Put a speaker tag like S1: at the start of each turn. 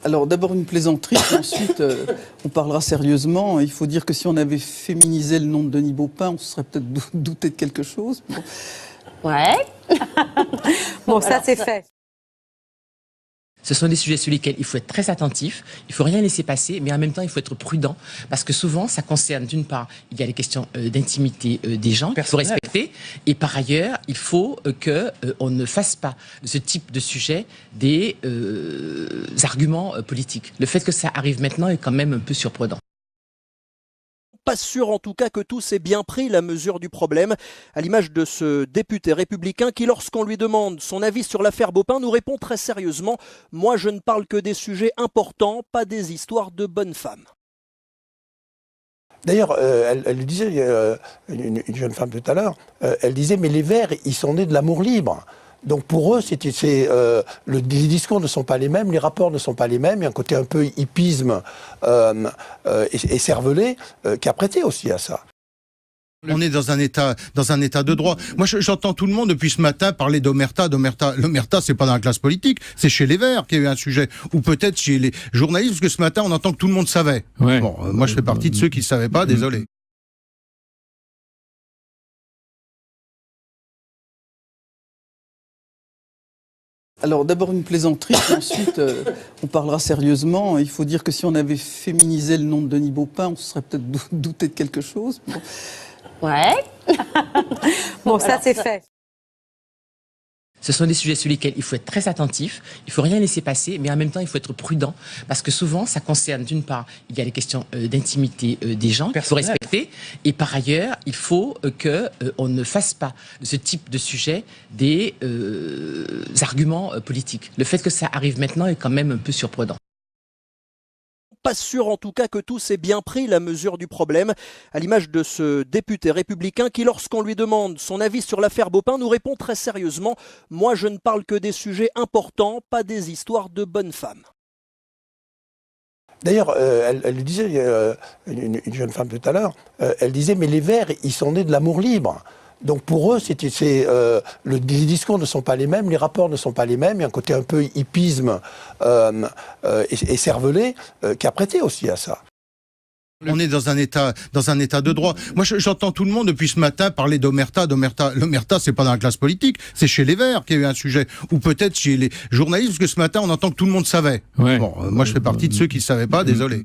S1: Alors d'abord une plaisanterie, puis ensuite on parlera sérieusement. Il faut dire que si on avait féminisé le nom de Denis Baupin, on se serait peut-être douté de quelque chose. Bon.
S2: Ouais.
S3: Bon, ça c'est fait.
S4: Ce sont des sujets sur lesquels il faut être très attentif, il ne faut rien laisser passer, mais en même temps, il faut être prudent, parce que souvent, ça concerne, d'une part, il y a les questions d'intimité des gens qu'il faut respecter, et par ailleurs, il faut qu'on ne fasse pas de ce type de sujet des arguments politiques. Le fait que ça arrive maintenant est quand même un peu surprenant.
S5: Pas sûr en tout cas que tous aient bien pris la mesure du problème, à l'image de ce député républicain qui, lorsqu'on lui demande son avis sur l'affaire Baupin, nous répond très sérieusement « Moi je ne parle que des sujets importants, pas des histoires de bonnes femmes ».
S6: D'ailleurs, elle disait, une jeune femme tout à l'heure, elle disait « Mais les Verts, ils sont nés de l'amour libre ». Donc pour eux, les discours ne sont pas les mêmes, les rapports ne sont pas les mêmes. Il y a un côté un peu hippisme et cervelé qui a prêté aussi à ça.
S7: On est dans un état de droit. Moi, j'entends tout le monde depuis ce matin parler d'Omerta. L'Omerta, c'est pas dans la classe politique, c'est chez les Verts qu'il y a eu un sujet, ou peut-être chez les journalistes, parce que ce matin, on entend que tout le monde savait. Ouais. Bon, moi, je fais partie de ceux qui ne savaient pas. Désolé.
S1: Alors d'abord une plaisanterie, puis ensuite on parlera sérieusement. Il faut dire que si on avait féminisé le nom de Denis Baupin, on se serait peut-être douté de quelque chose. Bon.
S2: Ouais.
S3: Bon, ça c'est fait.
S4: Ce sont des sujets sur lesquels il faut être très attentif, il ne faut rien laisser passer, mais en même temps, il faut être prudent, parce que souvent, ça concerne, d'une part, il y a les questions d'intimité des gens qu'il faut respecter, et par ailleurs, il faut qu'on ne fasse pas de ce type de sujet des arguments politiques. Le fait que ça arrive maintenant est quand même un peu surprenant.
S5: Pas sûr en tout cas que tous aient bien pris la mesure du problème, à l'image de ce député républicain qui, lorsqu'on lui demande son avis sur l'affaire Baupin, nous répond très sérieusement « Moi je ne parle que des sujets importants, pas des histoires de bonnes femmes ».
S6: D'ailleurs, elle disait, une jeune femme tout à l'heure, elle disait « Mais les Verts, ils sont nés de l'amour libre ». Donc pour eux, les discours ne sont pas les mêmes, les rapports ne sont pas les mêmes. Il y a un côté un peu hippisme et cervelé qui a prêté aussi à ça.
S7: On est dans un état de droit. Moi, j'entends tout le monde depuis ce matin parler d'Omerta. L'Omerta, c'est pas dans la classe politique, c'est chez les Verts qu'il y a eu un sujet, ou peut-être chez les journalistes, parce que ce matin, on entend que tout le monde savait. Ouais. Bon, moi, je fais partie de ceux qui ne savaient pas. Désolé.